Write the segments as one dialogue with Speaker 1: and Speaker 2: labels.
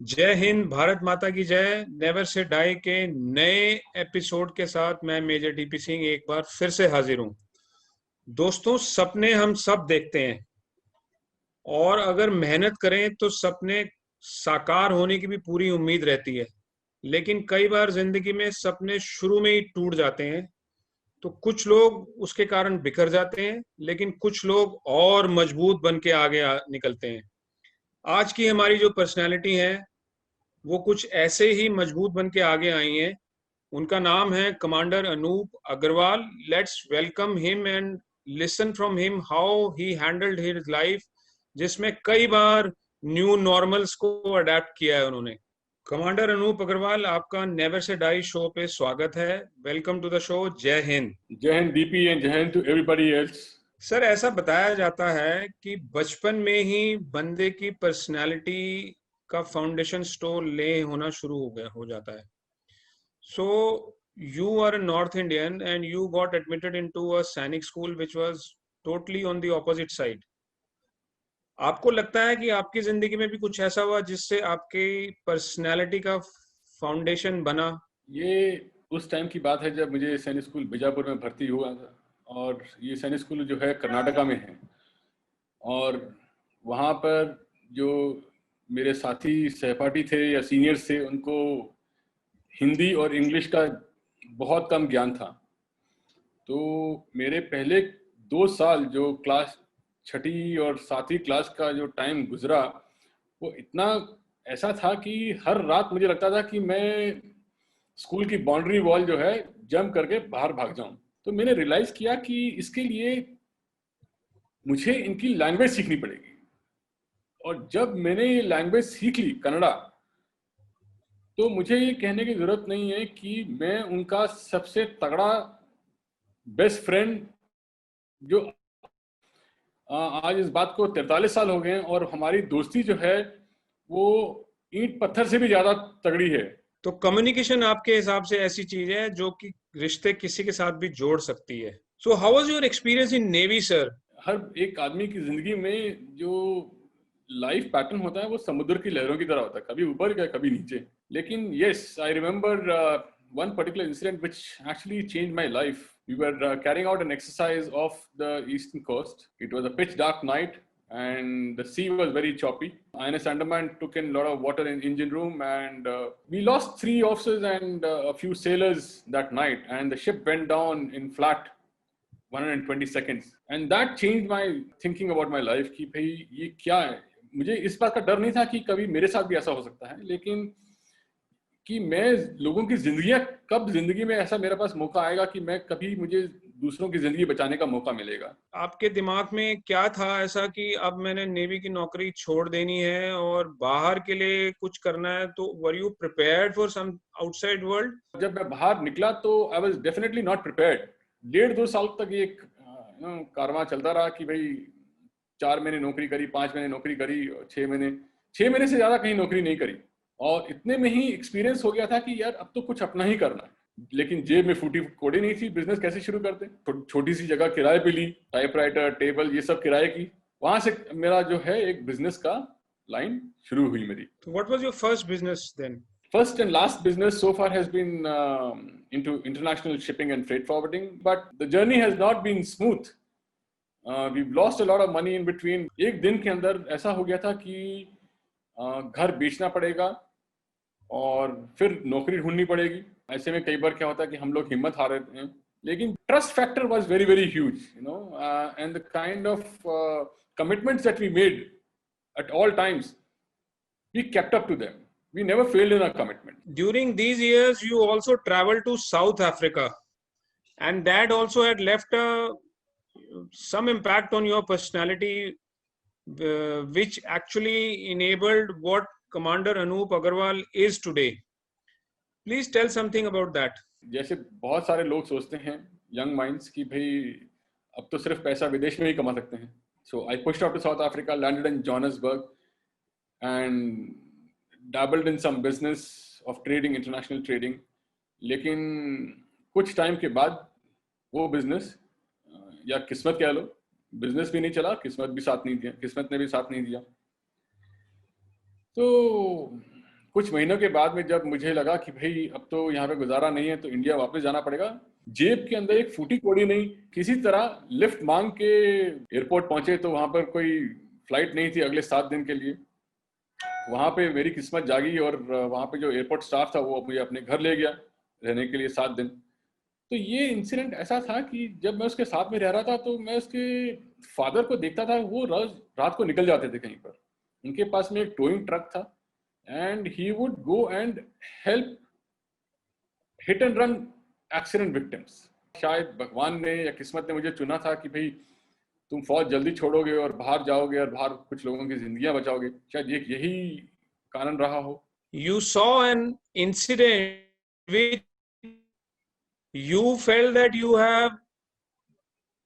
Speaker 1: जय हिंद, भारत माता की जय। नेवर से डाई के नए एपिसोड के साथ मैं मेजर डीपी सिंह एक बार फिर से हाजिर हूं। दोस्तों, सपने हम सब देखते हैं और अगर मेहनत करें तो सपने साकार होने की भी पूरी उम्मीद रहती है। लेकिन कई बार जिंदगी में सपने शुरू में ही टूट जाते हैं। तो कुछ लोग उसके कारण बिखर जाते हैं, लेकिन कुछ लोग और मजबूत बन के आगे निकलते हैं। आज की हमारी जो पर्सनैलिटी है वो कुछ ऐसे ही मजबूत बन के आगे आई हैं। उनका नाम है commander Anoop Agarwal. Let's welcome him and listen from him how he handled his life, जिसमें कई बार न्यू नॉर्मल्स को अडेप्ट किया है उन्होंने। कमांडर अनूप अग्रवाल, आपका नेवर से डाई शो पे स्वागत है। Welcome to the show. Jai Hind.
Speaker 2: Jai Hind DP and Jai Hind to everybody else.
Speaker 1: Sir, ऐसा बताया जाता है कि बचपन में ही बंदे की पर्सनालिटी का फाउंडेशन स्टोन ले होना शुरू हो जाता है। So you are a North Indian and you got admitted into a Sainik school which was totally on the opposite side. आपको लगता है कि आपकी जिंदगी में भी कुछ ऐसा हुआ जिससे आपकी पर्सनालिटी का फाउंडेशन बना?
Speaker 2: ये उस टाइम की बात है जब मुझे सैनिक स्कूल बीजापुर में भर्ती हुआ था, और ये सैनिक स्कूल जो है कर्नाटका में है। और वहाँ पर जो मेरे साथी सहपाठी थे या सीनियर्स थे, उनको हिंदी और इंग्लिश का बहुत कम ज्ञान था। तो मेरे पहले 2 साल जो क्लास छठी और सातवीं क्लास का जो टाइम गुजरा, वो इतना ऐसा था कि हर रात मुझे लगता था कि मैं स्कूल की बाउंड्री वॉल जो है जंप करके बाहर भाग जाऊं। तो मैंने रियलाइज किया कि इसके लिए मुझे इनकी लैंग्वेज सीखनी पड़ेगी। और जब मैंने ये लैंग्वेज सीख ली, कन्नड़ा, तो मुझे ये कहने की जरूरत नहीं है कि मैं उनका सबसे तगड़ा बेस्ट फ्रेंड, जो आज इस बात को 43 साल हो गए हैं, और हमारी दोस्ती जो है वो ईंट पत्थर से भी ज्यादा तगड़ी है।
Speaker 1: तो कम्युनिकेशन आपके हिसाब से ऐसी चीज है जो कि रिश्ते किसी के साथ भी जोड़ सकती है। So how was your experience in navy, sir?
Speaker 2: हर एक आदमी की जिंदगी में जो लाइफ पैटर्न होता है वो समुद्र की लहरों की तरह होता है, कभी ऊपर या कभी नीचे। लेकिन yes, I remember one particular incident which actually changed my life. We were carrying out an exercise off the eastern coast. It was a pitch dark night and the sea was very choppy. INS Andaman took in a lot of water in engine room, and we lost 3 officers and a few sailors that night, and the ship went down in flat 120 seconds. And that changed my thinking about my life कि भाई ये क्या है। मुझे इस बात का डर नहीं था कि कभी मेरे साथ भी ऐसा हो सकता है, लेकिन कि मैं लोगों की जिंदगियां, कब जिंदगी में ऐसा मेरे पास मौका आएगा कि मैं कभी, मुझे दूसरों की जिंदगी बचाने का मौका मिलेगा।
Speaker 1: आपके दिमाग में क्या था ऐसा कि अब मैंने नेवी की नौकरी छोड़ देनी है और बाहर के लिए कुछ करना है? तो were you prepared for some outside world?
Speaker 2: जब मैं बाहर निकला तो I was definitely not prepared. 1.5-2 साल तक ये कारवां चलता रहा कि भाई 4 महीने नौकरी करी, 5 महीने नौकरी करी, 6 महीने से ज्यादा कहीं नौकरी नहीं करी। और इतने में ही एक्सपीरियंस हो गया था कि यार अब तो कुछ अपना ही करना है। लेकिन जेब में फूटी कोड़ी नहीं थी, बिजनेस कैसे शुरू करते। छोटी सी जगह किराए पे ली, टाइपराइटर, टेबल, ये सब किराए की। वहां से मेरा जो है एक बिजनेस का लाइन शुरू हुई मेरी।
Speaker 1: What was your first business then?
Speaker 2: First and last business so far has been into international shipping and freight forwarding, but the journey has not been smooth. We've lost a lot of money in between. एक दिन के अंदर ऐसा हो गया था कि घर बेचना पड़ेगा और फिर नौकरी ढूंढनी पड़ेगी। ऐसे में कई बार क्या होता है कि हम लोग हिम्मत हार रहे हैं, लेकिन trust factor was very very huge, and the kind of commitments that we made at all times, we kept up to them. We never failed in our commitment.
Speaker 1: During these years you also traveled to South Africa, and that also had left some impact on your personality, which actually enabled what Commander Anup Agarwal is today. Please tell something about that.
Speaker 2: जैसे बहुत सारे लोग सोचते हैं, young minds, कि भाई अब तो सिर्फ पैसा विदेश में ही कमा सकते हैं। So I pushed out to South Africa, landed in Johannesburg, and dabbled in some business of trading, international trading. लेकिन कुछ टाइम के बाद वो बिजनेस, या किस्मत कह लो, बिजनेस भी नहीं चला, किस्मत भी साथ नहीं दिया, किस्मत ने भी साथ नहीं दिया। तो कुछ महीनों के बाद में जब मुझे लगा कि भाई अब तो यहाँ पे गुजारा नहीं है, तो इंडिया वापस जाना पड़ेगा, जेब के अंदर एक फूटी कौड़ी नहीं, किसी तरह लिफ्ट मांग के एयरपोर्ट पहुंचे। तो वहां पर कोई फ्लाइट नहीं थी अगले 7 दिन के लिए। वहां पे मेरी किस्मत जागी और वहां पे जो एयरपोर्ट स्टाफ था वो मुझे अपने घर ले गया रहने के लिए 7 दिन। तो ये इंसिडेंट ऐसा था कि जब मैं उसके साथ में रह रहा था तो मैं उसके फादर को देखता था, वो रोज रात को निकल जाते थे कहीं पर। उनके पास में एक टोइंग ट्रक था and he would go and help hit and run accident victims. शायद भगवान ने या किस्मत ने मुझे चुना था कि भाई तुम फौज जल्दी छोड़ोगे और बाहर जाओगे और बाहर कुछ लोगों की जिंदगियां बचाओगे, शायद यही कारण रहा हो।
Speaker 1: You saw an incident which you felt that you have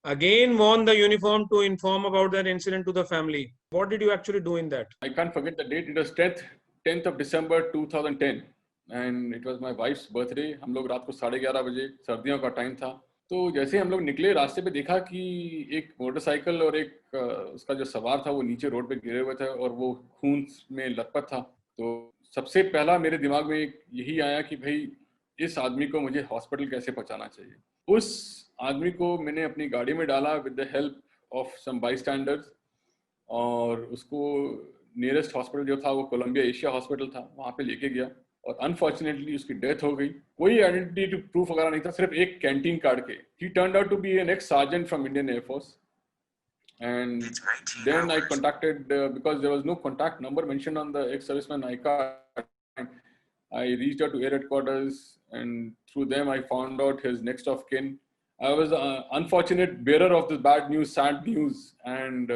Speaker 1: again worn the uniform to inform about that incident to the family. What did you actually do in that?
Speaker 2: I can't forget the date. It was 10th of December 2010 and it was my wife's birthday. हम लोग रात को 11:30 बजे, सर्दियों का time था। तो जैसे हम लोग निकले, रास्ते पे देखा कि एक मोटरसाइकिल और एक उसका जो सवार था वो नीचे रोड पे गिरे हुए थे और वो खून में लथपथ था। तो सबसे पहला मेरे दिमाग में यही आया कि भाई इस आदमी को मुझे हॉस्पिटल कैसे पहुंचाना चाहिए। उस आदमी को मैंने अपनी गाड़ी में डाला with the help of some बाईस्टैंडर्स और उसको नियरेस्ट हॉस्पिटल जो था वो कोलंबिया एशिया हॉस्पिटल था, वहाँ पे लेके गया और अनफॉर्चुनेटली उसकी डेथ हो गई। कोई आइडेंटिटी प्रूफ वगैरह नहीं था, सिर्फ एक कैंटीन कार्ड के। He turned out to be an ex sergeant from Indian Air Force and then I contacted because there was no contact number mentioned on the ex-serviceman I card. I reached out to air headquarters and through them I found out his next of kin. I was an unfortunate bearer of this bad news, sad news, and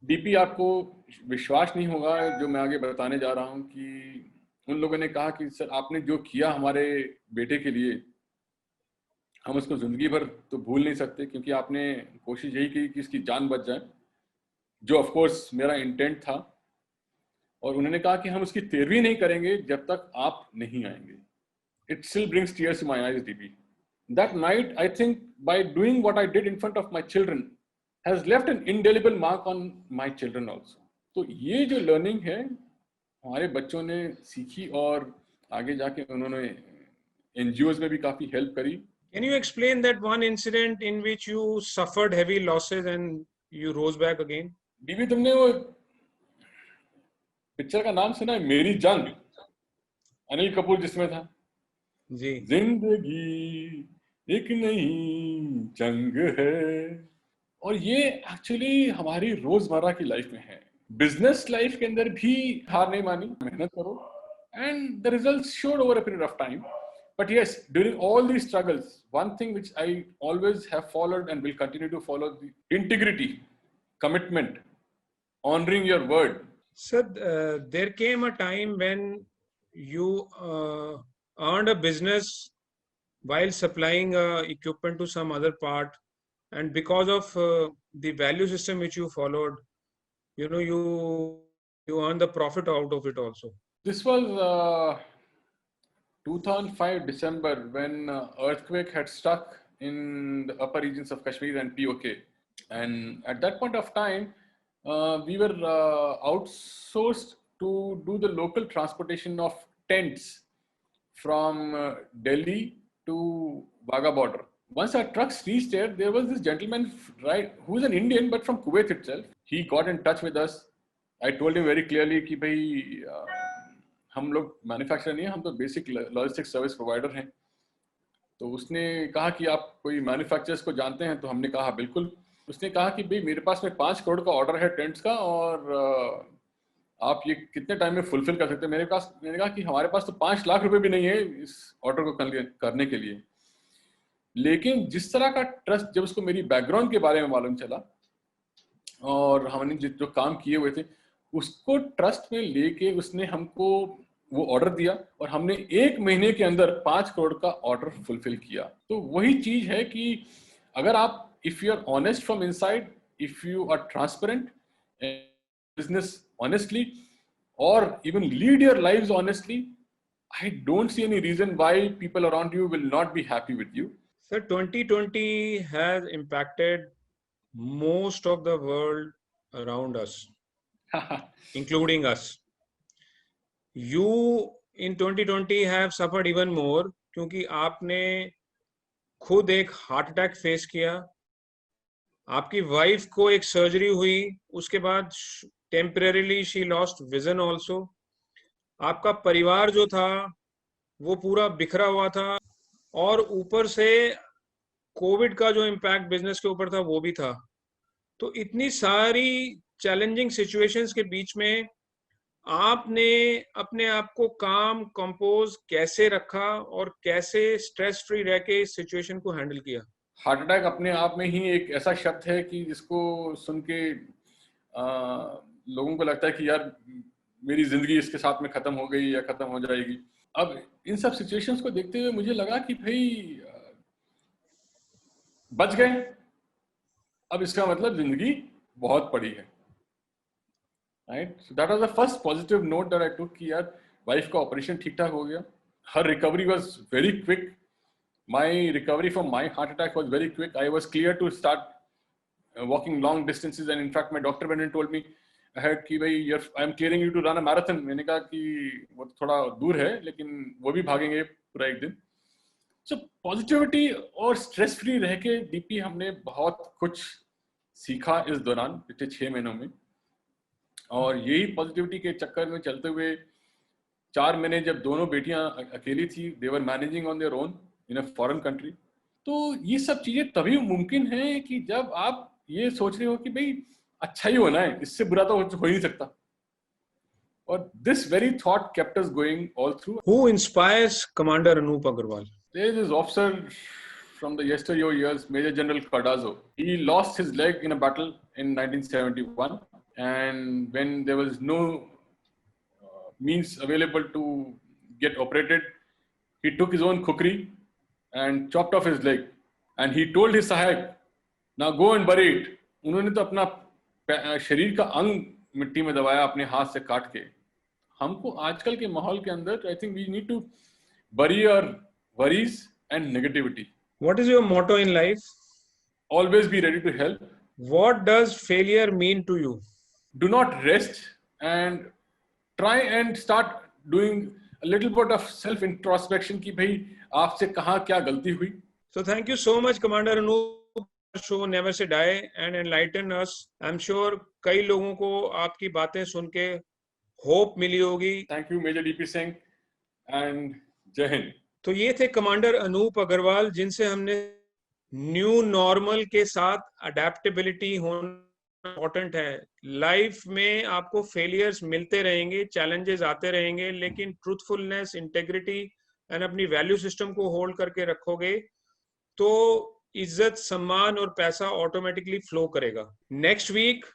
Speaker 2: DP आपको विश्वास नहीं होगा जो मैं आगे बताने जा रहा हूँ कि उन लोगों ने कहा कि सर आपने जो किया हमारे बेटे के लिए हम उसको जिंदगी भर तो भूल नहीं सकते, क्योंकि आपने कोशिश यही की कि इसकी जान बच जाए, जो ऑफ कोर्स मेरा इंटेंट था। और उन्होंने कहा कि हम उसकी तेरवी नहीं करेंगे जब तक आप नहीं आएंगे। It still brings tears to my eyes DP. That night I think by doing what I did in front of my children has left an indelible mark on my children also. तो ये जो learning है हमारे बच्चों ने सीखी और आगे जाके उन्होंने एनजीओज में भी काफी हेल्प करी।
Speaker 1: Can you explain that one incident in which you suffered heavy losses and you rose back again?
Speaker 2: बीबी तुमने वो पिक्चर का नाम सुना है मेरी जंग, अनिल कपूर जिसमें था?
Speaker 1: जी।
Speaker 2: जिंदगी एक नई जंग है। और ये एक्चुअली हमारी रोजमर्रा की लाइफ में है। बिजनेस लाइफ के अंदर भी हार नहीं मानी, मेहनत करो and the results showed over a period of time. But yes, during all these struggles one thing which I always have followed and will continue to follow, the integrity, commitment, honouring your word.
Speaker 1: Sir, there came a time when you earned a business while supplying equipment to some other part, and because of the value system which you followed, you earn the profit out of it also.
Speaker 2: This was 2005 December when earthquake had struck in the upper regions of Kashmir and POK, and at that point of time we were outsourced to do the local transportation of tents from Delhi to Wagah border. Once our trucks reached there was this gentleman, right, who is an Indian but from Kuwait itself. He got in touch with us. I told him very clearly कि भाई हम लोग manufacturer नहीं है, हम तो basic logistic service provider हैं। तो उसने कहा कि आप कोई मैन्युफैक्चरर्स को जानते हैं? तो हमने कहा बिल्कुल। उसने कहा कि भाई मेरे पास में 5 करोड़ का ऑर्डर है टेंट्स का और आप ये कितने टाइम में फुलफिल कर सकते हैं? मैंने कहा कि हमारे पास तो 5 लाख रुपए भी नहीं है इस ऑर्डर को करने के लिए। लेकिन जिस तरह का ट्रस्ट, जब उसको मेरी बैकग्राउंड के बारे में मालूम चला और हमने जो काम किए हुए थे उसको ट्रस्ट में लेके उसने हमको वो ऑर्डर दिया और हमने 1 महीने के अंदर 5 करोड़ का ऑर्डर फुलफिल किया। तो वही चीज है कि अगर आप if you are honest from inside, if you are transparent business honestly or even lead your lives honestly, I don't see any reason why people around you will not be happy with you.
Speaker 1: Sir, 2020 has impacted most of the world around us, including us. You in 2020 have suffered even more, क्योंकि आपने खुद एक heart attack face किया, आपकी wife को एक surgery हुई, उसके बाद temporarily she lost vision also, आपका परिवार जो था वो पूरा बिखरा हुआ था, और ऊपर से कोविड का जो इम्पैक्ट बिजनेस के ऊपर था वो भी था। तो इतनी सारी चैलेंजिंग सिचुएशंस के बीच में आपने अपने आप को काम कंपोज कैसे रखा और कैसे स्ट्रेस फ्री रह के इस सिचुएशन को हैंडल किया?
Speaker 2: हार्ट अटैक अपने आप में ही एक ऐसा शब्द है कि जिसको सुन के लोगों को लगता है कि यार मेरी जिंदगी इसके साथ में खत्म हो गई या खत्म हो जाएगी। अब इन सब सिचुएशंस को देखते हुए मुझे लगा कि भाई बच गए, अब इसका मतलब जिंदगी बहुत बड़ी है, right? So that was the first positive note that I took कि यार वाइफ का ऑपरेशन ठीक ठाक हो गया, her recovery was very quick, my recovery from my heart attack was very quick, I was clear to start walking long distances, and in fact my doctor went and told me ahead कि भाई I am clearing you to run a marathon। मैंने कहा कि वो थोड़ा दूर है लेकिन वो भी भागेंगे पूरा एक दिन। सो पॉजिटिविटी और स्ट्रेस फ्री रह के डीपी हमने बहुत कुछ सीखा इस दौरान पिछले 6 महीनों में, और यही पॉजिटिविटी के चक्कर में चलते हुए 4 महीने जब दोनों बेटियां अकेली थी, they were managing on their own in a foreign country. तो ये सब चीजें तभी मुमकिन है कि जब आप ये सोच रहे हो कि भाई अच्छा ही होना है, इससे बुरा तो हो ही नहीं सकता। और this very thought kept us going all through.
Speaker 1: Who inspires Commander Anup Agarwal?
Speaker 2: There is this officer from the yesteryear years, Major General Cardozo. He lost his leg in a battle in 1971, and when there was no means available to get operated, he took his own kukri and chopped off his leg, and he told his sahib, now go and bury it. उन्होंने तो अपना शरीर का अंग मिट्टी में दबाया अपने हाथ से काट के। हमको आजकल के माहौल के अंदर I think we need to bury our worries and negativity.
Speaker 1: What is your motto in life?
Speaker 2: Always be ready to help.
Speaker 1: What does failure mean to you?
Speaker 2: Do not rest and try and start doing a little bit of self introspection कि भाई आपसे कहाँ क्या गलती हुई।
Speaker 1: So thank you so much, Commander Anup, show Never Say Die and enlighten us. I'm sure कई लोगों को आपकी बातें सुन के होप मिली होगी।
Speaker 2: Thank you, Major DP Singh, and जय हिंद।
Speaker 1: तो ये थे कमांडर अनूप अग्रवाल, जिनसे हमने न्यू नॉर्मल के साथ अडेप्टेबिलिटी होना इम्पोर्टेंट है। लाइफ में आपको फेलियर्स मिलते रहेंगे, चैलेंजेस आते रहेंगे, लेकिन ट्रूथफुलनेस, इंटेग्रिटी एंड अपनी वैल्यू सिस्टम को होल्ड करके रखोगे तो इज्जत, सम्मान और पैसा ऑटोमेटिकली फ्लो करेगा। Next week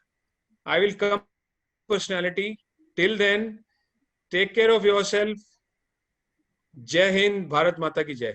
Speaker 1: I will come personality. Till then take care of yourself. Jai Hind, Bharat माता की जय।